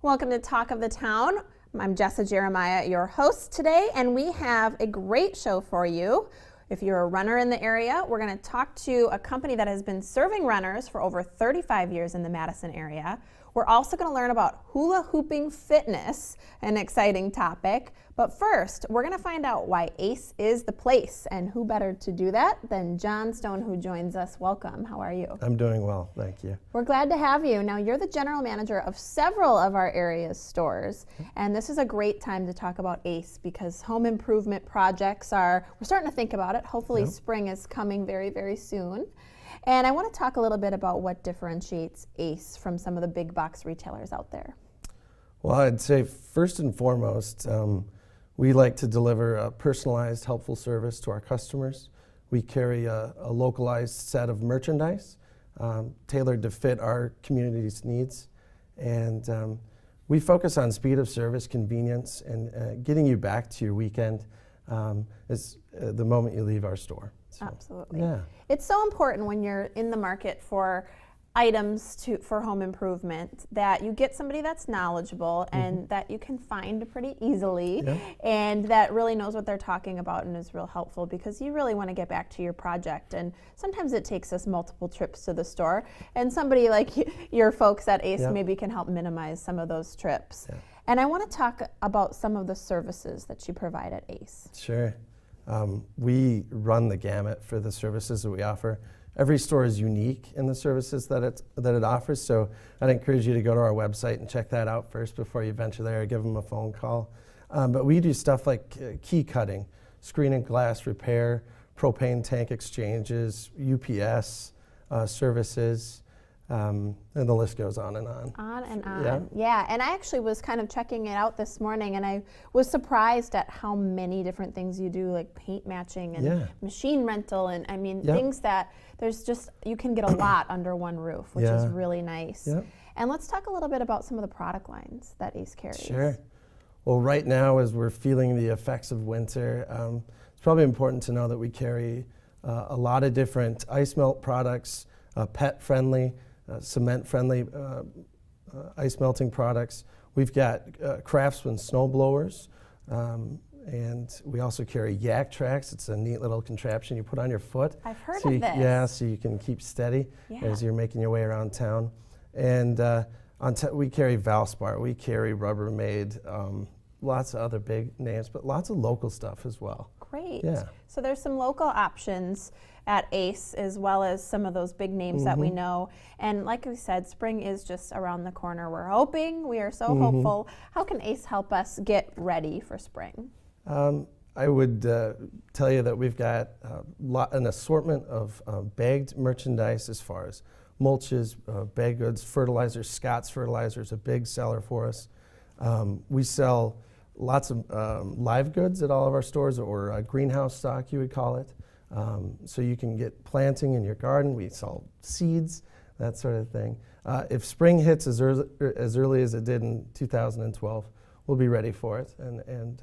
Welcome to Talk of the Town. I'm Jessa Jeremiah, your host today, and we have a great show for you. If you're a runner in the area, we're going to talk to a company that has been serving runners for over 35 years in the Madison area. We're also going to learn about hula hooping fitness, an exciting topic. But first, we're going to find out why ACE is the place, and who better to do that than John Stone, who joins us. Welcome. How are you? I'm doing well, thank you. We're glad to have you. Now, you're the general manager of several of our area's stores, and this is a great time to talk about ACE because home improvement projects we're starting to think about it. Hopefully spring is coming very, very soon. And I want to talk a little bit about what differentiates ACE from some of the big box retailers out there. Well, I'd say first and foremost, we like to deliver a personalized, helpful service to our customers. We carry a localized set of merchandise tailored to fit our community's needs. And we focus on speed of service, convenience, and getting you back to your weekend is the moment you leave our store. So, absolutely. Yeah. It's so important when you're in the market for items for home improvement that you get somebody that's knowledgeable and that you can find pretty easily and that really knows what they're talking about and is real helpful because you really want to get back to your project. And sometimes it takes us multiple trips to the store, and somebody like your folks at ACE maybe can help minimize some of those trips. Yeah. And I want to talk about some of the services that you provide at ACE. Sure. We run the gamut for the services that we offer. Every store is unique in the services that it offers, so I'd encourage you to go to our website and check that out first before you venture there or give them a phone call. But we do stuff like key cutting, screen and glass repair, propane tank exchanges, UPS services, and the list goes on and on. On and on. Yeah, and I actually was kind of checking it out this morning, and I was surprised at how many different things you do, like paint matching and machine rental, and I mean things that you can get a lot under one roof, which is really nice. And let's talk a little bit about some of the product lines that ACE carries. Sure. Well, right now, as we're feeling the effects of winter, it's probably important to know that we carry a lot of different ice melt products, pet-friendly, cement-friendly ice melting products. We've got Craftsman snow blowers, and we also carry Yak Tracks. It's a neat little contraption you put on your foot. I've heard of this. Yeah, so you can keep steady as you're making your way around town. And we carry Valspar, we carry Rubbermaid, lots of other big names, but lots of local stuff as well. Great. Yeah. So there's some local options at ACE as well as some of those big names that we know. And like we said, spring is just around the corner. We are so hopeful. How can ACE help us get ready for spring? I would tell you that we've got an assortment of bagged merchandise as far as mulches, bagged goods, fertilizers. Scott's Fertilizer is a big seller for us. We sell lots of live goods at all of our stores, or greenhouse stock, you would call it. So you can get planting in your garden. We sell seeds, that sort of thing. If spring hits as early as it did in 2012, we'll be ready for it and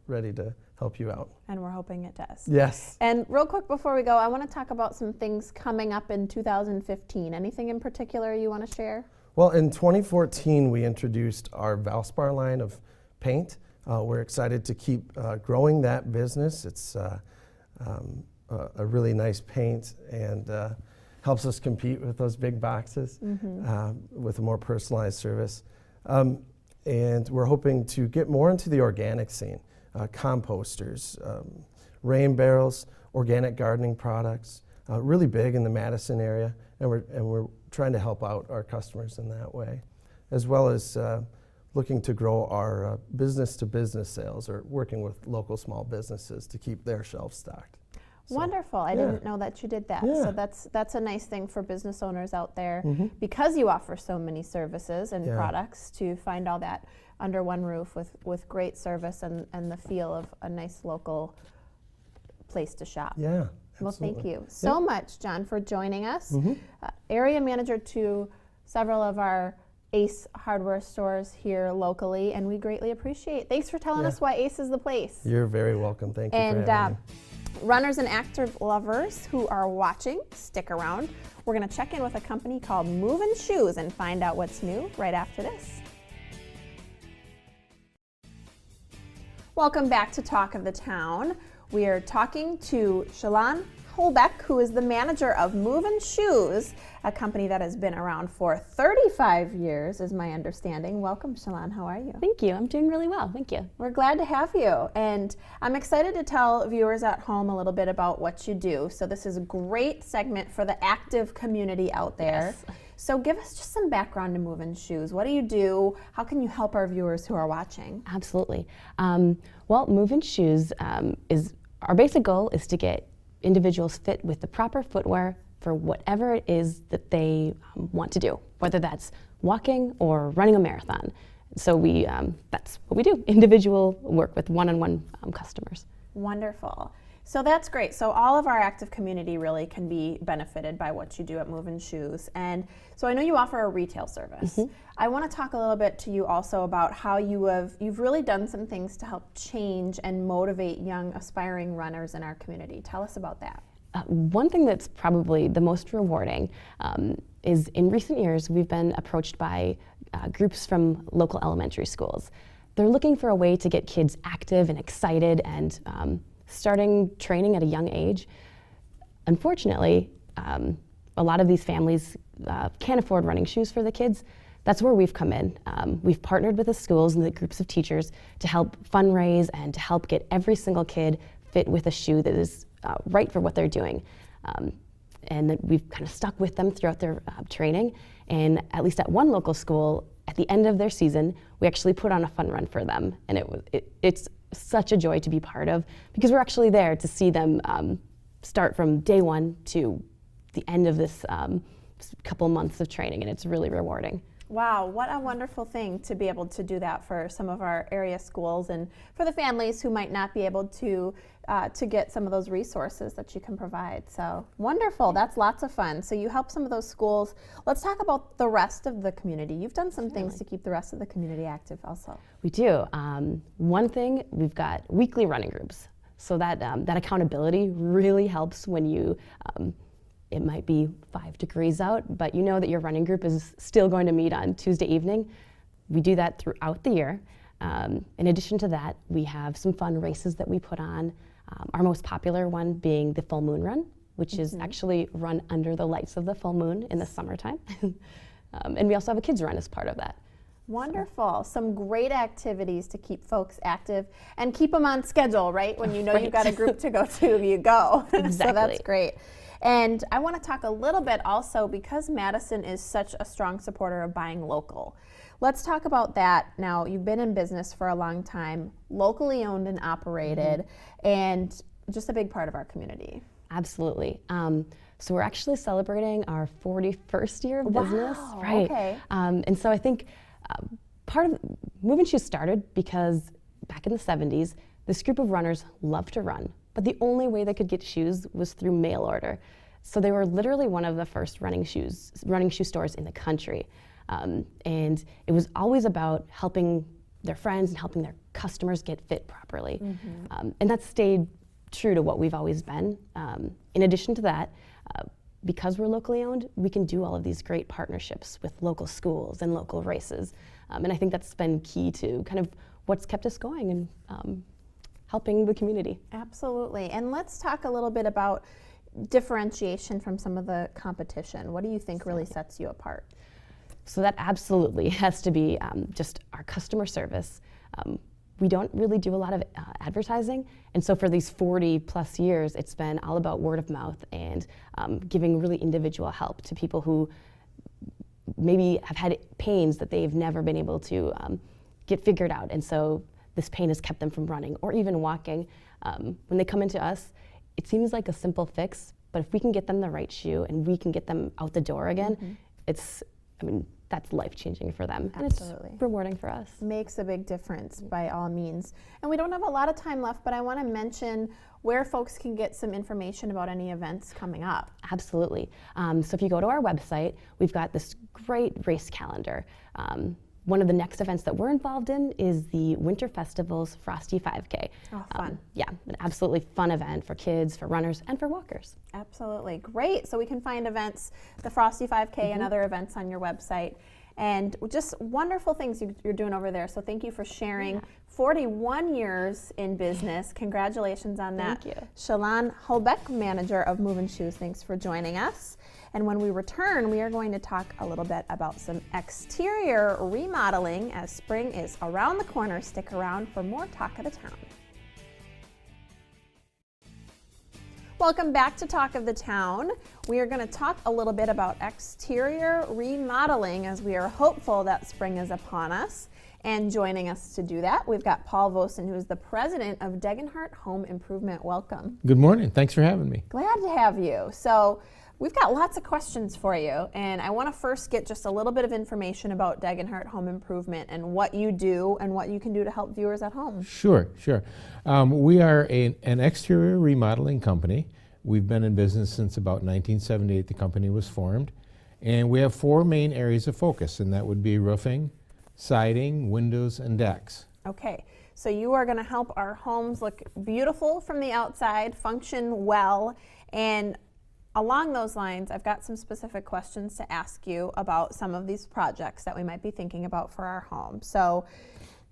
ready to help you out. And we're hoping it does. Yes. And real quick before we go, I want to talk about some things coming up in 2015. Anything in particular you want to share? Well, in 2014, we introduced our Valspar line of paint. We're excited to keep growing that business. It's a really nice paint and helps us compete with those big boxes with a more personalized service. And we're hoping to get more into the organic scene, composters, rain barrels, organic gardening products, really big in the Madison area, and we're trying to help out our customers in that way, as well as looking to grow our business-to-business sales, or working with local small businesses to keep their shelves stocked. So, wonderful. I didn't know that you did that. Yeah. So that's a nice thing for business owners out there because you offer so many services and products to find all that under one roof with great service and the feel of a nice local place to shop. Yeah. Well, thank you so much, John, for joining us. Area manager to several of our ACE hardware stores here locally, and we greatly appreciate. Thanks for telling us why ACE is the place. You're very welcome. Thank you for having me. Runners and active lovers who are watching, stick around. We're going to check in with a company called Movin Shoes and find out what's new right after this. Welcome back to Talk of the Town. We are talking to Shalon Holbeck, who is the manager of Movin Shoes, a company that has been around for 35 years, is my understanding. Welcome, Shalon. How are you? Thank you. I'm doing really well. Thank you. We're glad to have you. And I'm excited to tell viewers at home a little bit about what you do. So this is a great segment for the active community out there. Yes. So give us just some background to Movin Shoes. What do you do? How can you help our viewers who are watching? Absolutely. Well, Movin Shoes is our basic goal is to get individuals fit with the proper footwear for whatever it is that they want to do, whether that's walking or running a marathon. So we that's what we do, individual work with one-on-one customers. Wonderful. So that's great. So all of our active community really can be benefited by what you do at Movin Shoes. And so I know you offer a retail service. Mm-hmm. I want to talk a little bit to you also about how you've really done some things to help change and motivate young aspiring runners in our community. Tell us about that. One thing that's probably the most rewarding is in recent years we've been approached by groups from local elementary schools. They're looking for a way to get kids active and excited and starting training at a young age. Unfortunately, a lot of these families can't afford running shoes for the kids. That's where we've come in. We've partnered with the schools and the groups of teachers to help fundraise and to help get every single kid fit with a shoe that is right for what they're doing. And that we've kind of stuck with them throughout their training. And at least at one local school, at the end of their season, we actually put on a fun run for them. And it's such a joy to be part of because we're actually there to see them start from day one to the end of this couple months of training, and it's really rewarding. Wow, what a wonderful thing to be able to do that for some of our area schools and for the families who might not be able to get some of those resources that you can provide. So wonderful, that's lots of fun. So you help some of those schools. Let's talk about the rest of the community. You've done some things to keep the rest of the community active also. We do. One thing, we've got weekly running groups. So that accountability really helps when you it might be 5 degrees out, but you know that your running group is still going to meet on Tuesday evening. We do that throughout the year. In addition to that, we have some fun races that we put on. Our most popular one being the full moon run, which is actually run under the lights of the full moon in the summertime. And we also have a kids run as part of that. Wonderful. Some great activities to keep folks active and keep them on schedule, right? When you know you've got a group to go to, you go. Exactly. So that's great. And I want to talk a little bit also because Madison is such a strong supporter of buying local. Let's talk about that. Now, you've been in business for a long time, locally owned and operated, and just a big part of our community. Absolutely. So we're actually celebrating our 41st year of business. Right. Okay. And so I think part of Movin Shoes started because back in the 70s, this group of runners loved to run, but the only way they could get shoes was through mail order. So they were literally one of the first running shoe stores in the country. And it was always about helping their friends and helping their customers get fit properly. And that stayed true to what we've always been. In addition to that, because we're locally owned, we can do all of these great partnerships with local schools and local races. And I think that's been key to kind of what's kept us going and helping the community. Absolutely. And let's talk a little bit about differentiation from some of the competition. What do you think really sets you apart? So that absolutely has to be just our customer service. We don't really do a lot of advertising, and so for these 40 plus years, it's been all about word of mouth and giving really individual help to people who maybe have had pains that they've never been able to get figured out, and so this pain has kept them from running or even walking. When they come into us, it seems like a simple fix, but if we can get them the right shoe and we can get them out the door again, that's life-changing for them. Absolutely. And it's rewarding for us. Makes a big difference by all means. And we don't have a lot of time left, but I want to mention where folks can get some information about any events coming up. Absolutely. So if you go to our website, we've got this great race calendar. One of the next events that we're involved in is the Winter Festival's Frosty 5K. Oh, fun. Yeah, an absolutely fun event for kids, for runners, and for walkers. Absolutely. Great. So we can find events, the Frosty 5K and other events on your website. and just wonderful things you're doing over there. So thank you for sharing. 41 years in business. Congratulations on that. Thank you. Shalon, Holbeck, manager of Movin Shoes, thanks for joining us. And when we return, we are going to talk a little bit about some exterior remodeling as spring is around the corner. Stick around for more Talk of the Town. Welcome back to Talk of the Town. We are going to talk a little bit about exterior remodeling as we are hopeful that spring is upon us. And joining us to do that, we've got Paul Vosen, who is the president of Degenhardt Home Improvement. Welcome. Good morning. Thanks for having me. Glad to have you. So we've got lots of questions for you, and I want to first get just a little bit of information about Degenhardt Home Improvement and what you do and what you can do to help viewers at home. Sure. We are an exterior remodeling company. We've been in business since about 1978. The company was formed, and we have 4 main areas of focus, and that would be roofing, siding, windows, and decks. Okay, so you are going to help our homes look beautiful from the outside, function well, and along those lines, I've got some specific questions to ask you about some of these projects that we might be thinking about for our home. So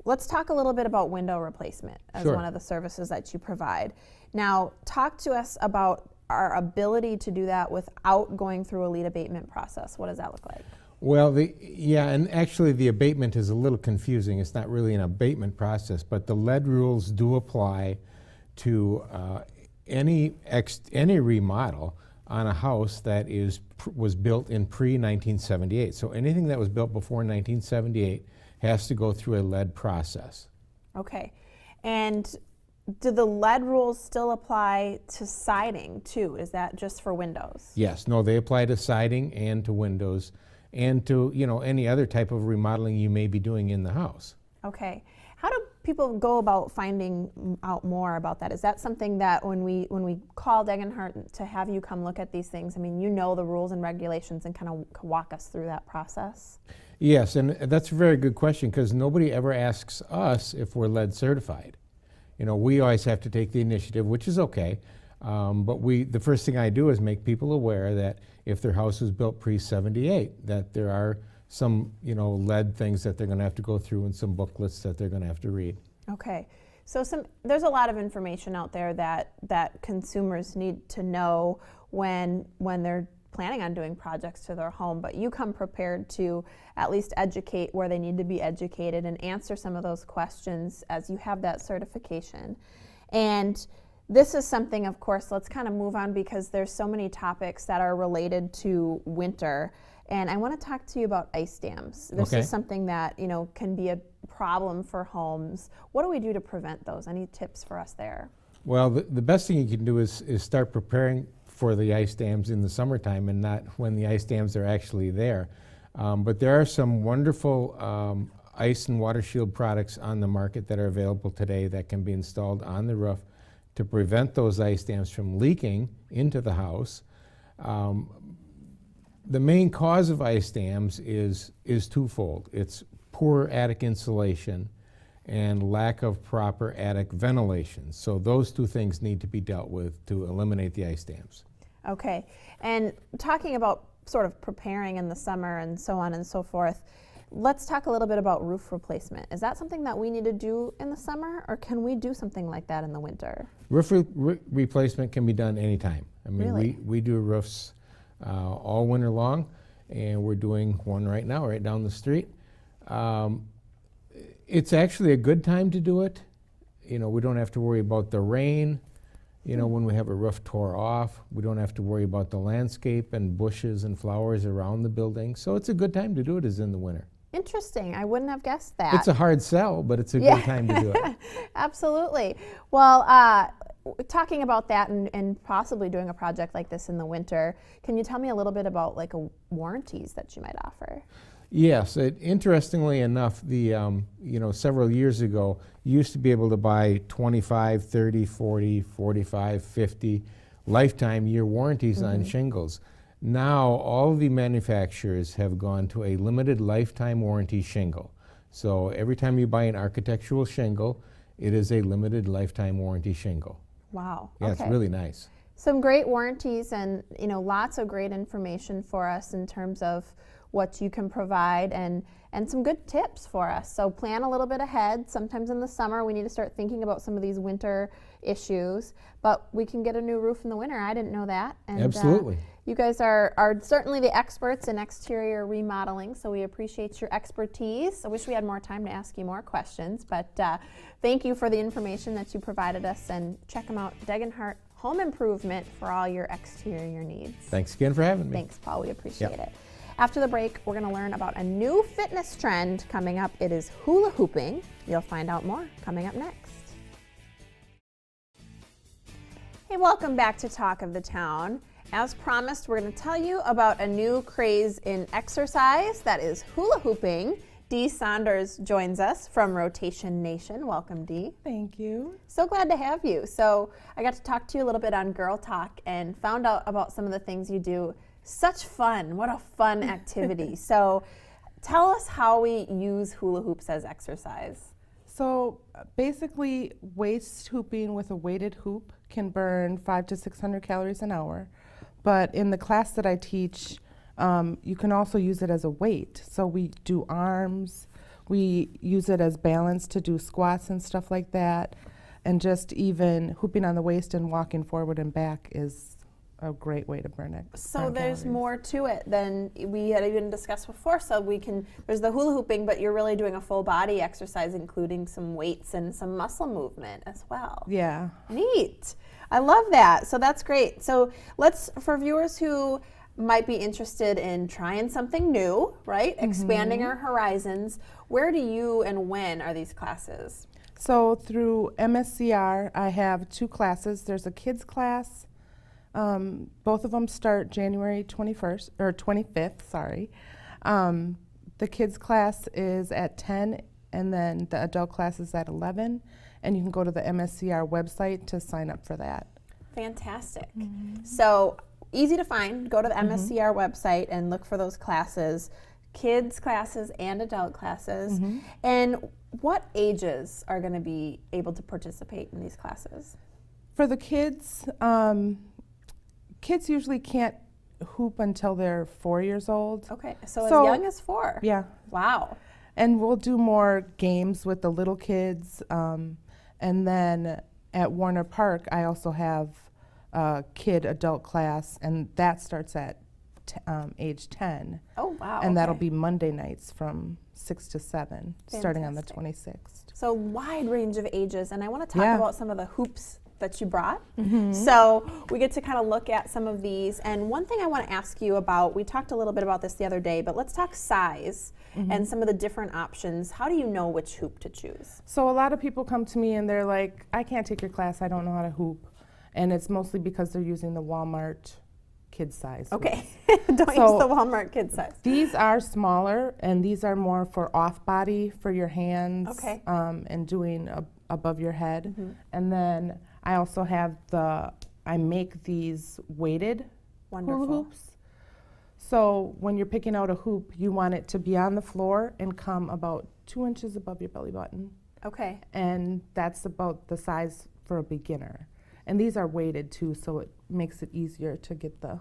let's talk a little bit about window replacement as Sure. one of the services that you provide. Now, talk to us about our ability to do that without going through a lead abatement process. What does that look like? Well, and actually the abatement is a little confusing. It's not really an abatement process, but the lead rules do apply to any remodel on a house that was built in pre-1978. So anything that was built before 1978 has to go through a lead process. Okay, and do the lead rules still apply to siding too? Is that just for windows? Yes, no, they apply to siding and to windows and to any other type of remodeling you may be doing in the house. Okay, how do people go about finding out more about that? Is that something that when we call Degenhardt to have you come look at these things, I mean, you know the rules and regulations and kind of walk us through that process? Yes, and that's a very good question because nobody ever asks us if we're lead certified. We always have to take the initiative, which is okay. But the first thing I do is make people aware that if their house was built pre-78, that there are some, lead things that they're going to have to go through and some booklets that they're going to have to read. Okay, so there's a lot of information out there that consumers need to know when they're planning on doing projects to their home, but you come prepared to at least educate where they need to be educated and answer some of those questions as you have that certification. And this is something, of course, let's kind of move on because there's so many topics that are related to winter. And I want to talk to you about ice dams. This Okay. is something that, can be a problem for homes. What do we do to prevent those? Any tips for us there? Well, the best thing you can do is start preparing for the ice dams in the summertime and not when the ice dams are actually there. But there are some wonderful ice and water shield products on the market that are available today that can be installed on the roof to prevent those ice dams from leaking into the house. The main cause of ice dams is twofold. It's poor attic insulation and lack of proper attic ventilation. So those 2 things need to be dealt with to eliminate the ice dams. Okay, and talking about sort of preparing in the summer and so on and so forth, let's talk a little bit about roof replacement. Is that something that we need to do in the summer, or can we do something like that in the winter? Roof replacement can be done anytime. I mean, Really? we do roofs all winter long, and we're doing one right now, right down the street. It's actually a good time to do it. We don't have to worry about the rain. When we have a roof tore off, we don't have to worry about the landscape and bushes and flowers around the building. So it's a good time to do it is in the winter. Interesting. I wouldn't have guessed that. It's a hard sell, but it's a good time to do it. Absolutely. Well, talking about that and possibly doing a project like this in the winter, can you tell me a little bit about warranties that you might offer? Yes, interestingly enough, several years ago, you used to be able to buy 25, 30, 40, 45, 50 lifetime year warranties on shingles. Now, all of the manufacturers have gone to a limited lifetime warranty shingle. So every time you buy an architectural shingle, it is a limited lifetime warranty shingle. Wow. Yeah, okay. It's really nice. Some great warranties and lots of great information for us in terms of what you can provide and some good tips for us. So plan a little bit ahead. Sometimes in the summer we need to start thinking about some of these winter issues, but we can get a new roof in the winter. I didn't know that. And, Absolutely. You guys are certainly the experts in exterior remodeling, so we appreciate your expertise. I wish we had more time to ask you more questions, but thank you for the information that you provided us, and check them out, Degenhardt Home Improvement, for all your exterior needs. Thanks again for having me. Thanks, Paul. We appreciate it. After the break, we're going to learn about a new fitness trend coming up. It is hula hooping. You'll find out more coming up next. Hey, welcome back to Talk of the Town. As promised, we're going to tell you about a new craze in exercise, that is hula hooping. Dee Saunders joins us from Rotation Nation. Welcome, Dee. Thank you. So glad to have you. So I got to talk to you a little bit on Girl Talk and found out about some of the things you do. Such fun. What a fun activity. So tell us how we use hula hoops as exercise. So basically, waist hooping with a weighted hoop can burn 500 to 600 calories an hour. But in the class that I teach, you can also use it as a weight. So we do arms, we use it as balance to do squats and stuff like that. And just even hooping on the waist and walking forward and back is a great way to burn it. So there's more to it than we had even discussed before. So there's the hula hooping, but you're really doing a full body exercise, including some weights and some muscle movement as well. Yeah. Neat. I love that. So that's great. So for viewers who might be interested in trying something new, right? Expanding our horizons, where do you and when are these classes? So through MSCR, I have 2 classes. There's a kids class. Both of them start January 21st or 25th, sorry. The kids class is at 10, and then the adult class is at 11, and you can go to the MSCR website to sign up for that. Fantastic. So easy to find. Go to the MSCR website and look for those classes, kids classes and adult classes. And what ages are going to be able to participate in these classes? For the kids, kids usually can't hoop until they're 4 years old. Okay, so as young as 4. Yeah. Wow. And we'll do more games with the little kids. And then at Warner Park, I also have a kid adult class, and that starts at age 10. Oh, wow. And that'll be Monday nights from 6 to 7, starting on the Fantastic. 26th. So wide range of ages, and I want to talk Yeah. about some of the hoops that you brought. So we get to kind of look at some of these. And one thing I want to ask you about, we talked a little bit about this the other day, but let's talk size and some of the different options. How do you know which hoop to choose? So a lot of people come to me and they're like, I can't take your class, I don't know how to hoop. And it's mostly because they're using the Walmart kid size. Okay, don't So use the Walmart kid size. These are smaller, and these are more for off body, for your hands, Okay. and doing above your head. And then I also have I make these weighted Wonderful. hula hoops. So when you're picking out a hoop, you want it to be on the floor and come about 2 inches above your belly button. Okay. And that's about the size for a beginner. And these are weighted too, so it makes it easier to get the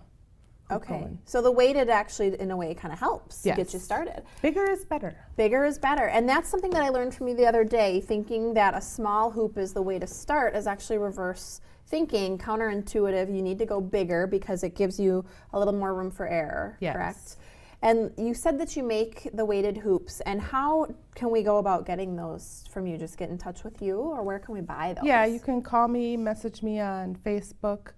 hoop Okay. going. So the weighted actually, in a way, kind of helps to get Yes. you started. Bigger is better. Bigger is better. And that's something that I learned from you the other day. Thinking that a small hoop is the way to start is actually reverse thinking, counterintuitive. You need to go bigger because it gives you a little more room for error, Yes. correct? And you said that you make the weighted hoops. And how can we go about getting those from you? Just get in touch with you, or where can we buy those? Yeah, you can call me, message me on Facebook,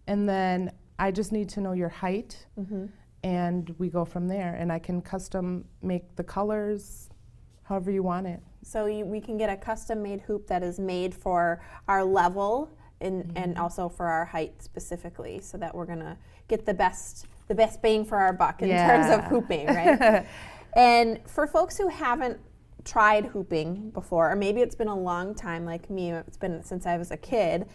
and then I just need to know your height, and we go from there. And I can custom make the colors however you want it. So we can get a custom-made hoop that is made for our level and also for our height specifically, so that we're gonna get the best bang for our buck in terms of hooping, right? And for folks who haven't tried hooping before, or maybe it's been a long time like me, it's been since I was a kid,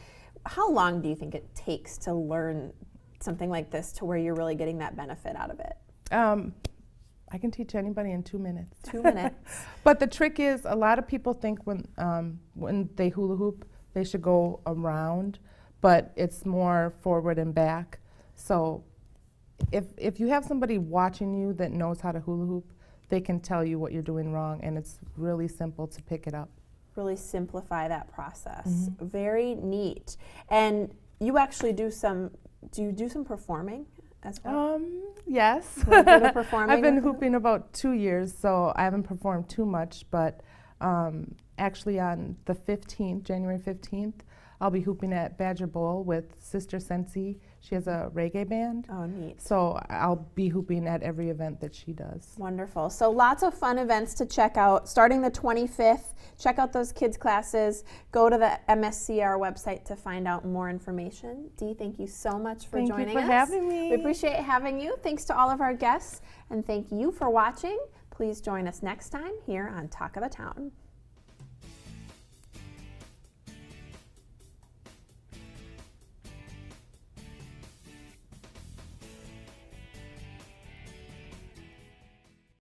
how long do you think it takes to learn something like this to where you're really getting that benefit out of it? I can teach anybody in 2 minutes. 2 minutes. But the trick is, a lot of people think when they hula hoop, they should go around, but it's more forward and back. So if you have somebody watching you that knows how to hula hoop, they can tell you what you're doing wrong, and it's really simple to pick it up. Really simplify that process. Very neat. And you actually do you do some performing as well? Yes. A little bit of performing I've been with them? hooping about 2 years, so I haven't performed too much, but actually on the 15th, January 15th, I'll be hooping at Badger Bowl with Sister Sensi. She has a reggae band. Oh, neat. So I'll be hooping at every event that she does. Wonderful. So lots of fun events to check out. Starting the 25th, check out those kids' classes. Go to the MSCR website to find out more information. Dee, thank you so much for joining us. Thank you for having me. We appreciate having you. Thanks to all of our guests, and thank you for watching. Please join us next time here on Talk of the Town.